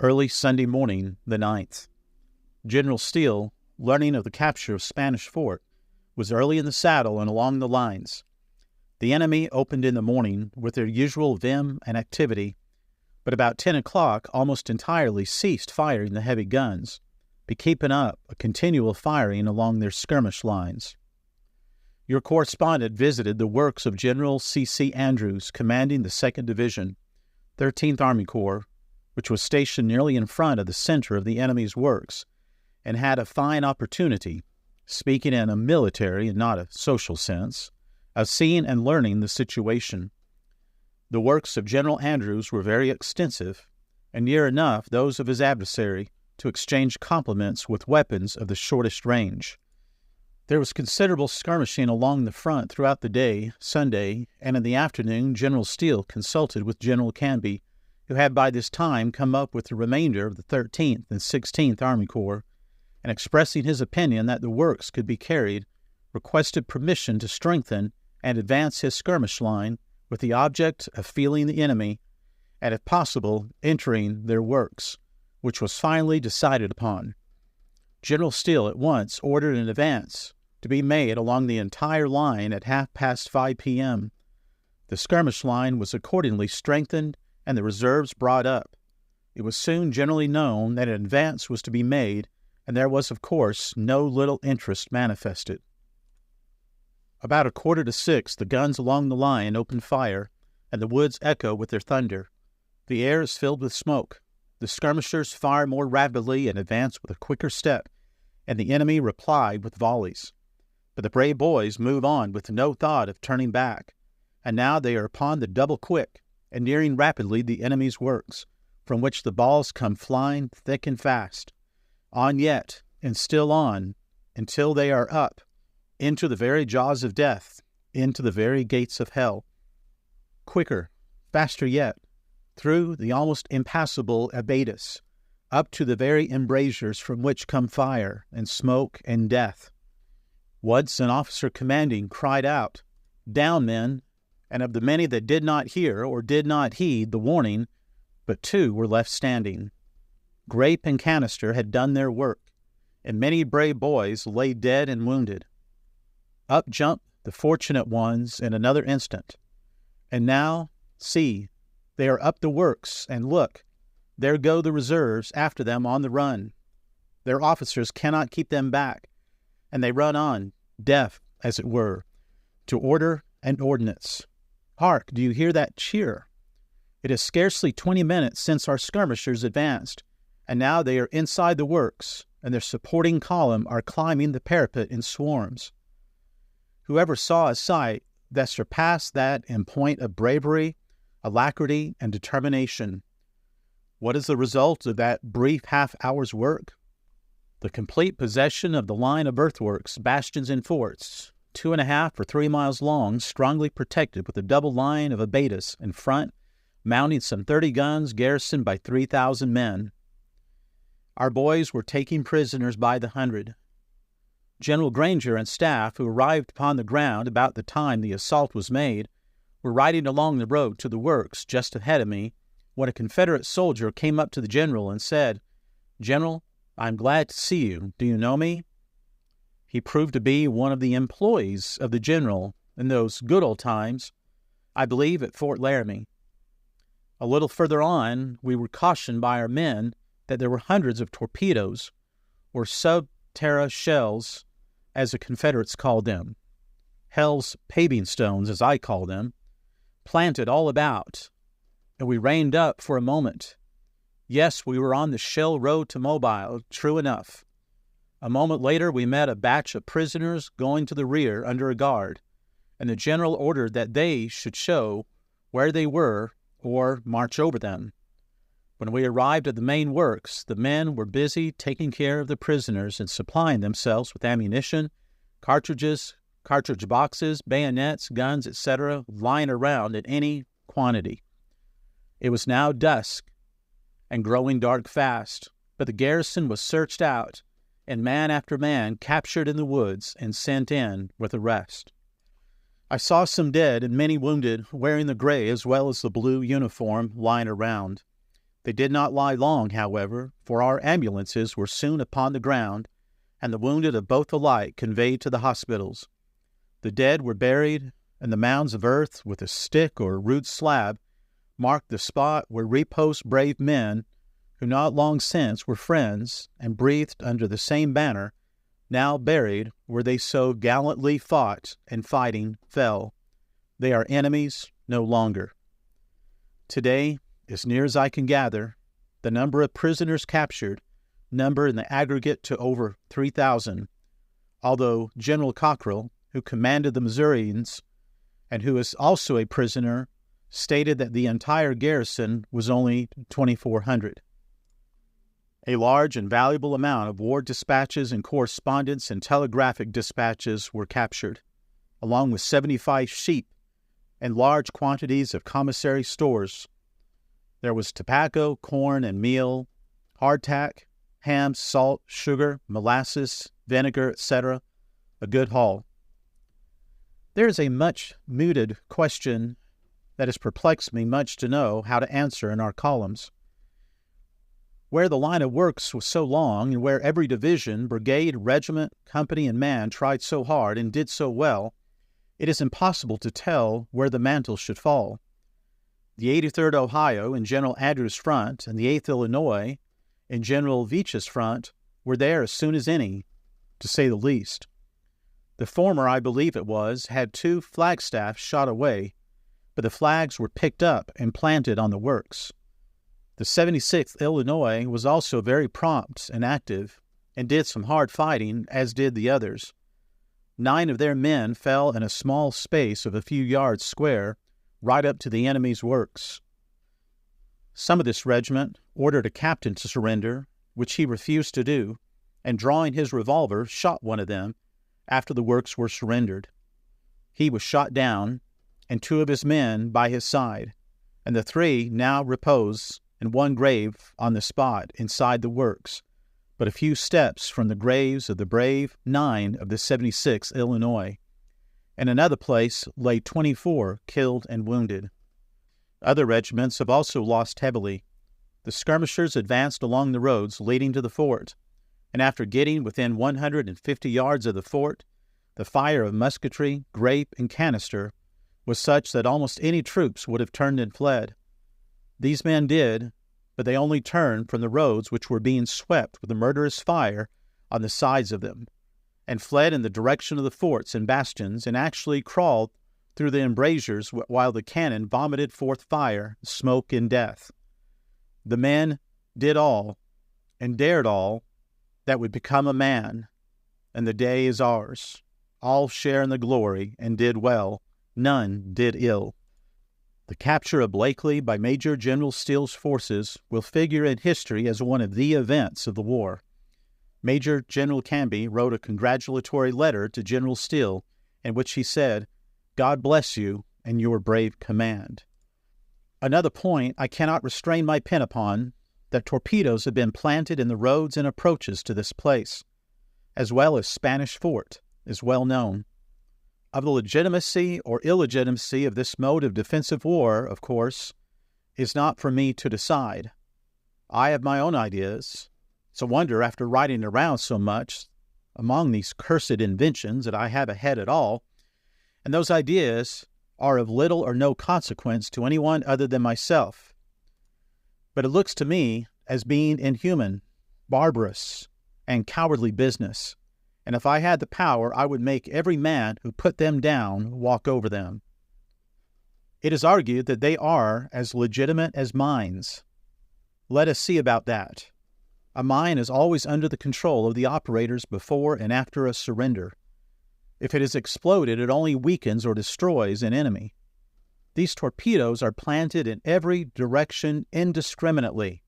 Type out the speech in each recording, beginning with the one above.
Early Sunday morning, the 9th. General Steele, learning of the capture of Spanish Fort, was early in the saddle and along the lines. The enemy opened in the morning with their usual vim and activity, but about 10 o'clock almost entirely ceased firing the heavy guns, but keeping up a continual firing along their skirmish lines. Your correspondent visited the works of General C.C. Andrews, commanding the 2nd Division, 13th Army Corps, which was stationed nearly in front of the center of the enemy's works, and had a fine opportunity, speaking in a military and not a social sense, of seeing and learning the situation. The works of General Andrews were very extensive, and near enough those of his adversary to exchange compliments with weapons of the shortest range. There was considerable skirmishing along the front throughout the day, Sunday, and in the afternoon General Steele consulted with General Canby, who had by this time come up with the remainder of the 13th and 16th Army Corps, and expressing his opinion that the works could be carried, requested permission to strengthen and advance his skirmish line with the object of feeling the enemy, and if possible, entering their works, which was finally decided upon. General Steele at once ordered an advance to be made along the entire line at 5:30 p.m. The skirmish line was accordingly strengthened and the reserves brought up. It was soon generally known that an advance was to be made, and there was, of course, no little interest manifested. About 5:45, the guns along the line opened fire, and the woods echo with their thunder. The air is filled with smoke. The skirmishers fire more rapidly and advance with a quicker step, and the enemy replied with volleys. But the brave boys move on with no thought of turning back, and now they are upon the double quick, and nearing rapidly the enemy's works, from which the balls come flying thick and fast. On yet, and still on, until they are up, into the very jaws of death, into the very gates of hell. Quicker, faster yet, through the almost impassable abatis, up to the very embrasures from which come fire and smoke and death. Once an officer commanding cried out, "Down, men!" and of the many that did not hear or did not heed the warning, but 2 were left standing. Grape and canister had done their work, and many brave boys lay dead and wounded. Up jumped the fortunate ones in another instant. And now, see, they are up the works, and look, there go the reserves after them on the run. Their officers cannot keep them back, and they run on, deaf, as it were, to order and ordnance. Hark, do you hear that cheer? It is scarcely 20 minutes since our skirmishers advanced, and now they are inside the works, and their supporting column are climbing the parapet in swarms. Whoever saw a sight that surpassed that in point of bravery, alacrity, and determination? What is the result of that brief half-hour's work? The complete possession of the line of earthworks, bastions, and forts, 2.5 or 3 miles long, strongly protected with a double line of abatis in front, mounting some 30 guns, garrisoned by 3,000 men. Our boys were taking prisoners by the hundred. General Granger and staff, who arrived upon the ground about the time the assault was made, were riding along the road to the works just ahead of me, when a Confederate soldier came up to the general and said, "General, I'm glad to see you. Do you know me?" He proved to be one of the employees of the general in those good old times, I believe at Fort Laramie. A little further on, we were cautioned by our men that there were hundreds of torpedoes, or sub-terra shells, as the Confederates called them, hell's paving stones, as I call them, planted all about, and we reined up for a moment. Yes, we were on the shell road to Mobile, true enough. A moment later we met a batch of prisoners going to the rear under a guard, and the general ordered that they should show where they were or march over them. When we arrived at the main works, the men were busy taking care of the prisoners and supplying themselves with ammunition, cartridges, cartridge boxes, bayonets, guns, etc., lying around in any quantity. It was now dusk and growing dark fast, but the garrison was searched out, and man after man captured in the woods and sent in with the rest. I saw some dead and many wounded, wearing the gray as well as the blue uniform, lying around. They did not lie long, however, for our ambulances were soon upon the ground, and the wounded of both alike conveyed to the hospitals. The dead were buried, and the mounds of earth with a stick or rude slab marked the spot where reposed brave men who not long since were friends and breathed under the same banner, now buried where they so gallantly fought and fighting fell. They are enemies no longer. Today, as near as I can gather, the number of prisoners captured number in the aggregate to over 3,000, although General Cockrell, who commanded the Missourians and who is also a prisoner, stated that the entire garrison was only 2,400. A large and valuable amount of war dispatches and correspondence and telegraphic dispatches were captured, along with 75 sheep and large quantities of commissary stores. There was tobacco, corn, and meal, hardtack, ham, salt, sugar, molasses, vinegar, etc., a good haul. There is a much mooted question that has perplexed me much to know how to answer in our columns. Where the line of works was so long, and where every division, brigade, regiment, company, and man tried so hard and did so well, it is impossible to tell where the mantle should fall. The 83rd Ohio in General Andrews' front and the 8th Illinois in General Veitch's front were there as soon as any, to say the least. The former, I believe it was, had 2 flagstaffs shot away, but the flags were picked up and planted on the works. The 76th Illinois was also very prompt and active, and did some hard fighting, as did the others. 9 of their men fell in a small space of a few yards square, right up to the enemy's works. Some of this regiment ordered a captain to surrender, which he refused to do, and drawing his revolver, shot one of them after the works were surrendered. He was shot down, and 2 of his men by his side, and the 3 now repose in one grave on the spot inside the works, but a few steps from the graves of the brave 9 of the 76th Illinois. In another place lay 24 killed and wounded. Other regiments have also lost heavily. The skirmishers advanced along the roads leading to the fort, and after getting within 150 yards of the fort, the fire of musketry, grape, and canister was such that almost any troops would have turned and fled. These men did, but they only turned from the roads which were being swept with a murderous fire on the sides of them, and fled in the direction of the forts and bastions, and actually crawled through the embrasures while the cannon vomited forth fire, smoke, and death. The men did all, and dared all, that would become a man, and the day is ours. All share in the glory, and did well. None did ill. The capture of Blakeley by Major General Steele's forces will figure in history as one of the events of the war. Major General Canby wrote a congratulatory letter to General Steele, in which he said, "God bless you and your brave command." Another point I cannot restrain my pen upon, that torpedoes have been planted in the roads and approaches to this place, as well as Spanish Fort, is well known. Of the legitimacy or illegitimacy of this mode of defensive war, of course, is not for me to decide. I have my own ideas. It's a wonder, after riding around so much among these cursed inventions, that I have a head at all, and those ideas are of little or no consequence to anyone other than myself. But it looks to me as being inhuman, barbarous, and cowardly business, and if I had the power, I would make every man who put them down walk over them. It is argued that they are as legitimate as mines. Let us see about that. A mine is always under the control of the operators before and after a surrender. If it is exploded, it only weakens or destroys an enemy. These torpedoes are planted in every direction indiscriminately.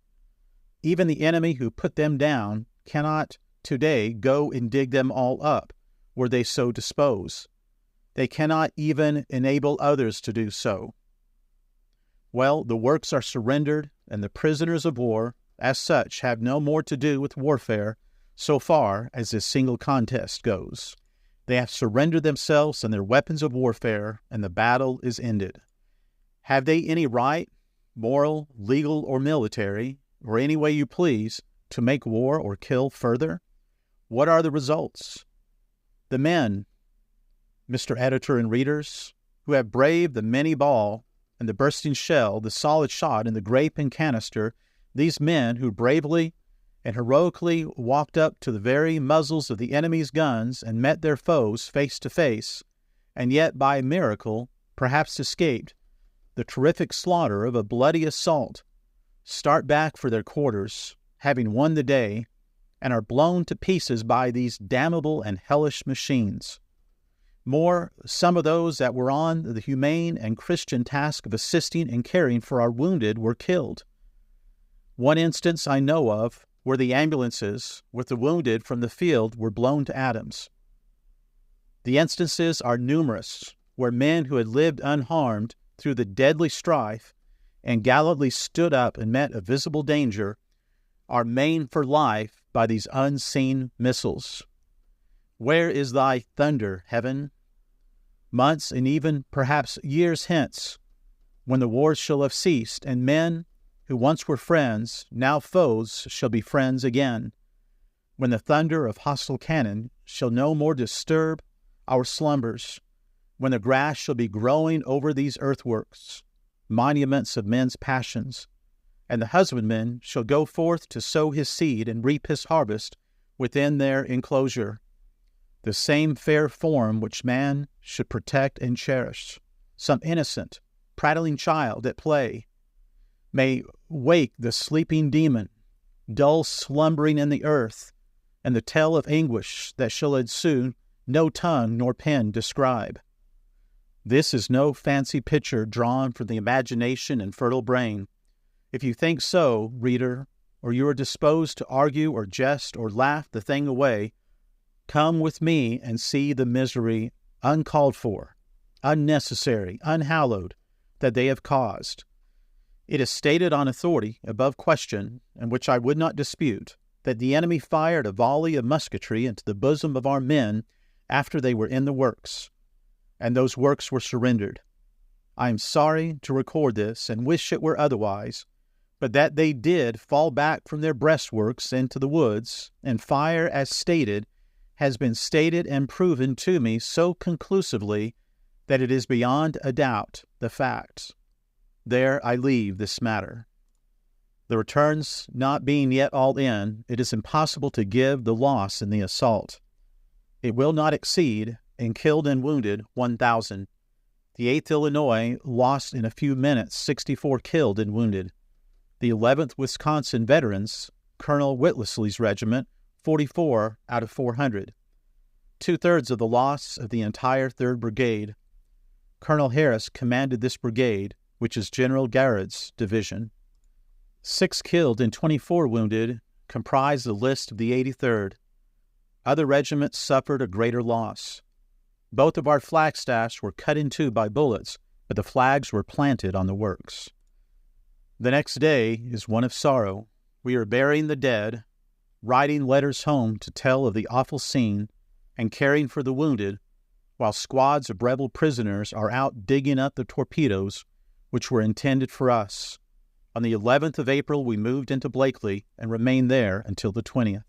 Even the enemy who put them down cannot today go and dig them all up, were they so dispose. They cannot even enable others to do so. Well, the works are surrendered, and the prisoners of war, as such, have no more to do with warfare so far as this single contest goes. They have surrendered themselves and their weapons of warfare, and the battle is ended. Have they any right moral, legal, or military, or any way you please, to make war or kill further? What are the results? The men, Mr. Editor and readers, who have braved the Minnie ball and the bursting shell, the solid shot and the grape and canister, these men who bravely and heroically walked up to the very muzzles of the enemy's guns and met their foes face to face, and yet by a miracle perhaps escaped the terrific slaughter of a bloody assault, start back for their quarters, having won the day, and are blown to pieces by these damnable and hellish machines. More, some of those that were on the humane and Christian task of assisting and caring for our wounded were killed. One instance I know of where the ambulances with the wounded from the field were blown to atoms. The instances are numerous where men who had lived unharmed through the deadly strife and gallantly stood up and met a visible danger are maimed for life by these unseen missiles. Where is thy thunder, heaven? Months and even perhaps years hence, when the wars shall have ceased, and men who once were friends, now foes, shall be friends again, when the thunder of hostile cannon shall no more disturb our slumbers, when the grass shall be growing over these earthworks, monuments of men's passions, and the husbandman shall go forth to sow his seed and reap his harvest within their enclosure, the same fair form which man should protect and cherish, some innocent, prattling child at play, may wake the sleeping demon, dull slumbering in the earth, and the tale of anguish that shall ensue no tongue nor pen describe. This is no fancy picture drawn from the imagination and fertile brain. If you think so, reader, or you are disposed to argue or jest or laugh the thing away, come with me and see the misery uncalled for, unnecessary, unhallowed, that they have caused. It is stated on authority, above question, and which I would not dispute, that the enemy fired a volley of musketry into the bosom of our men after they were in the works, and those works were surrendered. I am sorry to record this, and wish it were otherwise, but that they did fall back from their breastworks into the woods, and fire as stated, has been stated and proven to me so conclusively that it is beyond a doubt the fact. There I leave this matter. The returns not being yet all in, it is impossible to give the loss in the assault. It will not exceed, in killed and wounded, 1,000. The 8th Illinois lost in a few minutes 64 killed and wounded. The 11th Wisconsin Veterans, Colonel Whittlesey's regiment, 44 out of 400. 2/3 of the loss of the entire 3rd Brigade. Colonel Harris commanded this brigade, which is General Gerard's division. 6 killed and 24 wounded comprise the list of the 83rd. Other regiments suffered a greater loss. Both of our flagstaffs were cut in two by bullets, but the flags were planted on the works. The next day is one of sorrow. We are burying the dead, writing letters home to tell of the awful scene, and caring for the wounded, while squads of rebel prisoners are out digging up the torpedoes which were intended for us. On the 11th of April we moved into Blakeley and remained there until the 20th.